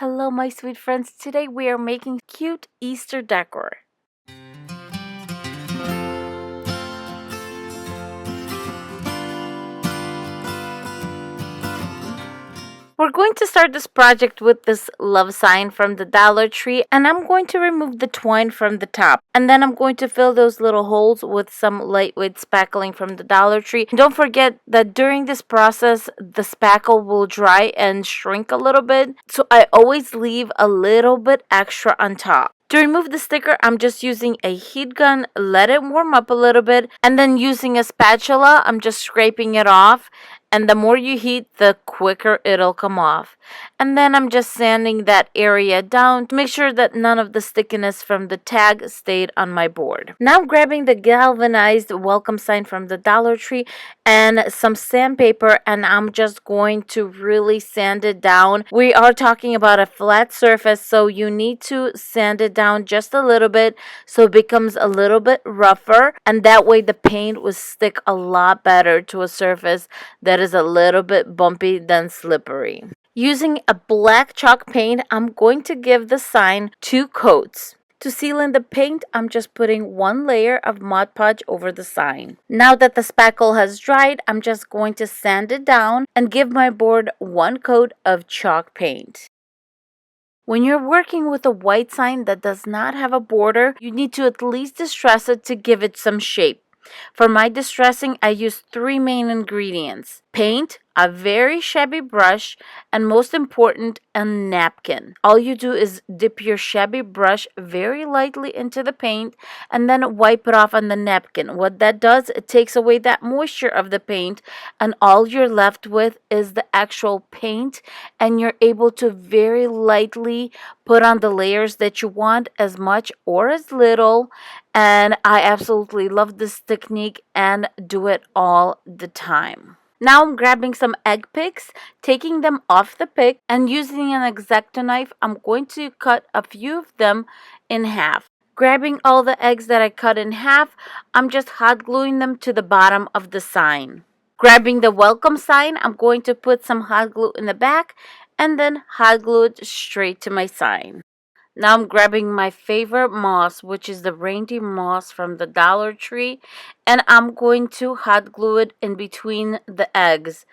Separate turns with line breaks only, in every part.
Hello, my sweet friends. Today we are making cute Easter decor. We're going to start this project with this love sign from the Dollar Tree, and I'm going to remove the twine from the top. And then I'm going to fill those little holes with some lightweight spackling from the Dollar Tree. Don't forget that during this process, the spackle will dry and shrink a little bit. So I always leave a little bit extra on top. To remove the sticker, I'm just using a heat gun, let it warm up a little bit, and then using a spatula, I'm just scraping it off. And the more you heat, the quicker it'll come off. And then I'm just sanding that area down to make sure that none of the stickiness from the tag stayed on my board. Now I'm grabbing the galvanized welcome sign from the Dollar Tree and some sandpaper, and I'm just going to really sand it down. We are talking about a flat surface, so you need to sand it down just a little bit so it becomes a little bit rougher, and that way the paint will stick a lot better to a surface that is a little bit bumpy than slippery. Using a black chalk paint, I'm going to give the sign 2 coats. To seal in the paint, I'm just putting 1 layer of Mod Podge over the sign. Now that the spackle has dried, I'm just going to sand it down and give my board 1 coat of chalk paint. When you're working with a white sign that does not have a border, you need to at least distress it to give it some shape. For my distressing, I use 3 main ingredients: paint, a very shabby brush, and most important, a napkin. All you do is dip your shabby brush very lightly into the paint and then wipe it off on the napkin. What that does, it takes away that moisture of the paint, and all you're left with is the actual paint, and you're able to very lightly put on the layers that you want, as much or as little. And I absolutely love this technique and do it all the time. Now I'm grabbing some egg picks, taking them off the pick, and using an X-Acto knife, I'm going to cut a few of them in half. Grabbing all the eggs that I cut in half, I'm just hot gluing them to the bottom of the sign. Grabbing the welcome sign, I'm going to put some hot glue in the back and then hot glue it straight to my sign. Now I'm grabbing my favorite moss, which is the reindeer moss from the Dollar Tree, and I'm going to hot glue it in between the eggs.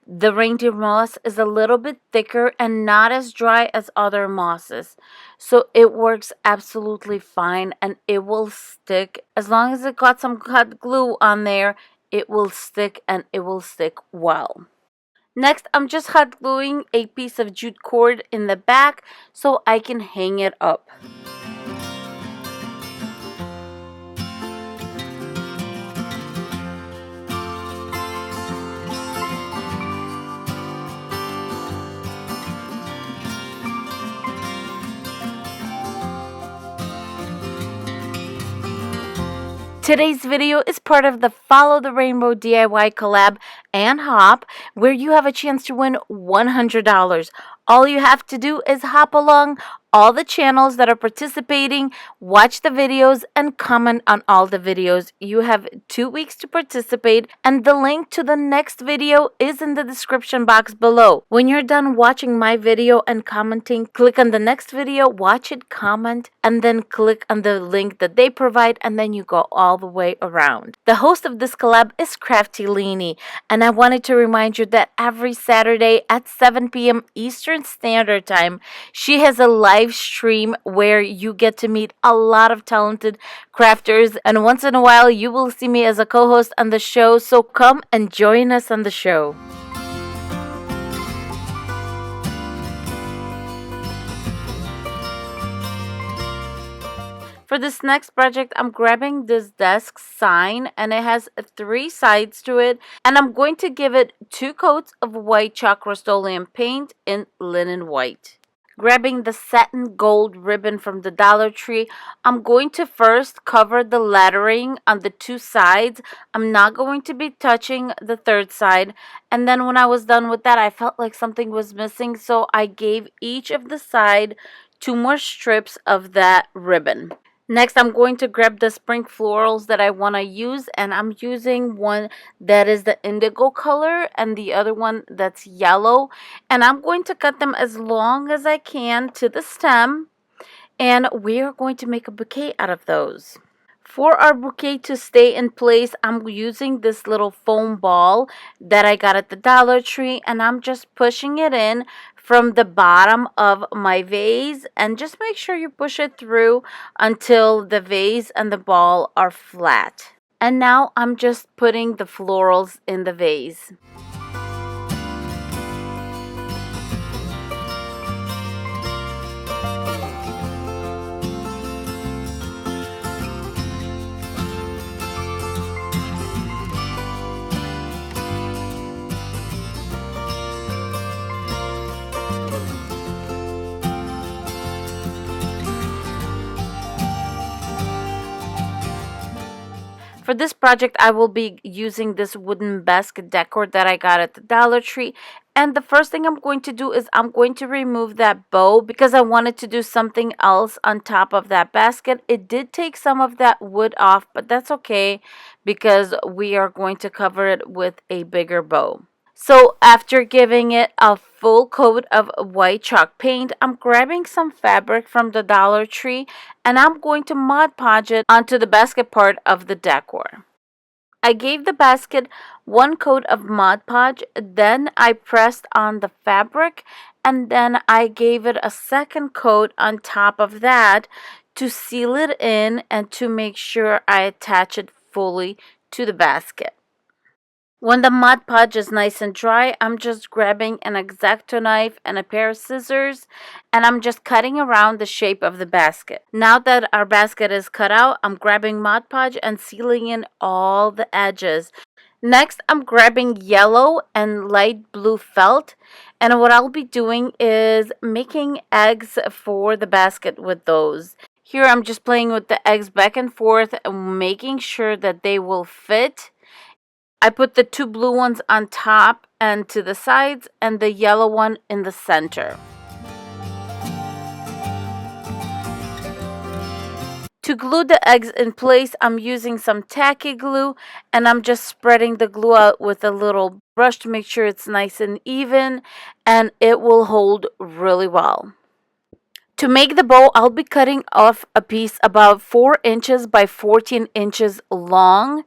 The reindeer moss is a little bit thicker and not as dry as other mosses, so it works absolutely fine and it will stick. As long as it got some hot glue on there, it will stick, and it will stick well. Next, I'm just hot gluing a piece of jute cord in the back so I can hang it up. Today's video is part of the Follow the Rainbow DIY collab and hop, where you have a chance to win $100. All you have to do is hop along all the channels that are participating, watch the videos, and comment on all the videos. You have 2 weeks to participate, and the link to the next video is in the description box below. When you're done watching my video and commenting, click on the next video, watch it, comment, and then click on the link that they provide, and then you go all the way around. The host of this collab is Crafty Leanie, and I wanted to remind you that every Saturday at 7 p.m. Eastern Standard Time, she has a live stream where you get to meet a lot of talented crafters, and once in a while you will see me as a co-host on the show, so come and join us on the show. For this next project, I'm grabbing this desk sign, and it has 3 sides to it, and I'm going to give it 2 coats of white chalk Rust-Oleum paint in linen white. Grabbing the satin gold ribbon from the Dollar Tree, I'm going to first cover the lettering on the 2 sides. I'm not going to be touching the 3rd side. And then when I was done with that, I felt like something was missing, so I gave each of the side 2 more strips of that ribbon. Next, I'm going to grab the spring florals that I want to use, and I'm using one that is the indigo color and the other one that's yellow. And I'm going to cut them as long as I can to the stem, and we are going to make a bouquet out of those. For our bouquet to stay in place, I'm using this little foam ball that I got at the Dollar Tree, and I'm just pushing it in from the bottom of my vase, and just make sure you push it through until the vase and the ball are flat. And now I'm just putting the florals in the vase. For this project, I will be using this wooden basket decor that I got at the Dollar Tree. And the first thing I'm going to do is I'm going to remove that bow because I wanted to do something else on top of that basket. It did take some of that wood off, but that's okay because we are going to cover it with a bigger bow. So after giving it a full coat of white chalk paint, I'm grabbing some fabric from the Dollar Tree and I'm going to Mod Podge it onto the basket part of the decor. I gave the basket one coat of Mod Podge, then I pressed on the fabric, and then I gave it a second coat on top of that to seal it in and to make sure I attach it fully to the basket. When the Mod Podge is nice and dry, I'm just grabbing an X-Acto knife and a pair of scissors, and I'm just cutting around the shape of the basket. Now that our basket is cut out, I'm grabbing Mod Podge and sealing in all the edges. Next, I'm grabbing yellow and light blue felt, and what I'll be doing is making eggs for the basket with those. Here I'm just playing with the eggs back and forth, making sure that they will fit. I put the two blue ones on top and to the sides and the yellow one in the center. To glue the eggs in place, I'm using some tacky glue and I'm just spreading the glue out with a little brush to make sure it's nice and even and it will hold really well. To make the bow, I'll be cutting off a piece about 4 inches by 14 inches long.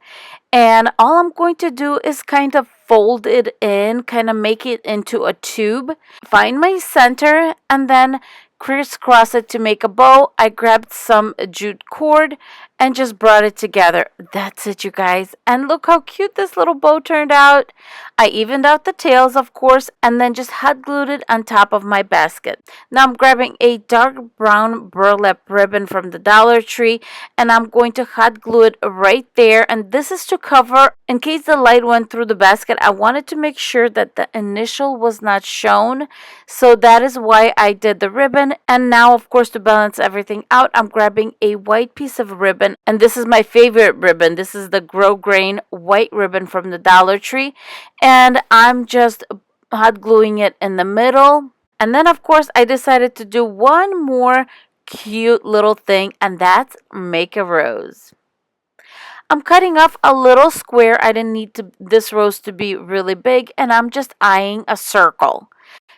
And all I'm going to do is kind of fold it in, kind of make it into a tube. Find my center and then crisscross it to make a bow. I grabbed some jute cord and just brought it together. That's it, you guys. And look how cute this little bow turned out. I evened out the tails, of course, and then just hot glued it on top of my basket. Now I'm grabbing a dark brown burlap ribbon from the Dollar Tree and I'm going to hot glue it right there. And this is to cover in case the light went through the basket. I wanted to make sure that the initial was not shown. So that is why I did the ribbon. And now, of course, to balance everything out, I'm grabbing a white piece of ribbon. And this is my favorite ribbon. This is the Grow Grain white ribbon from the Dollar Tree. And I'm just hot gluing it in the middle. And then, of course, I decided to do one more cute little thing, and that's make a rose. I'm cutting off a little square. I didn't need this rose to be really big, and I'm just eyeing a circle.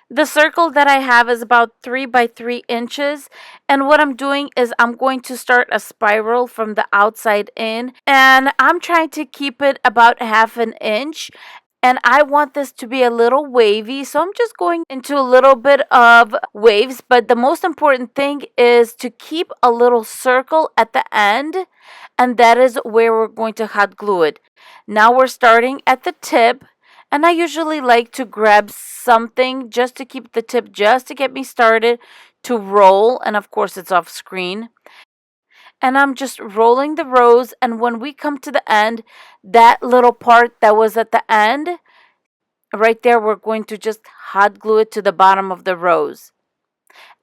The circle that I have is about 3 by 3 inches. And what I'm doing is I'm going to start a spiral from the outside in. And I'm trying to keep it about half an inch. And I want this to be a little wavy. So I'm just going into a little bit of waves. But the most important thing is to keep a little circle at the end. And that is where we're going to hot glue it. Now we're starting at the tip. And I usually like to grab something just to keep the tip, just to get me started to roll. And of course, it's off screen. And I'm just rolling the rose. And when we come to the end, that little part that was at the end, right there, we're going to just hot glue it to the bottom of the rose.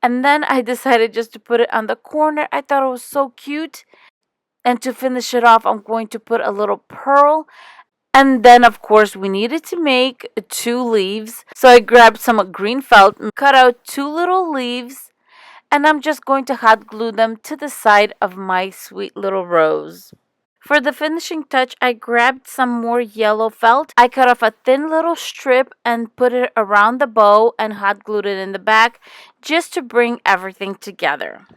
And then I decided just to put it on the corner. I thought it was so cute. And to finish it off, I'm going to put a little pearl. And then, of course, we needed to make 2 leaves. So I grabbed some green felt and cut out 2 little leaves. and I'm just going to hot glue them to the side of my sweet little rose. For the finishing touch, I grabbed some more yellow felt. I cut off a thin little strip and put it around the bow and hot glued it in the back just to bring everything together.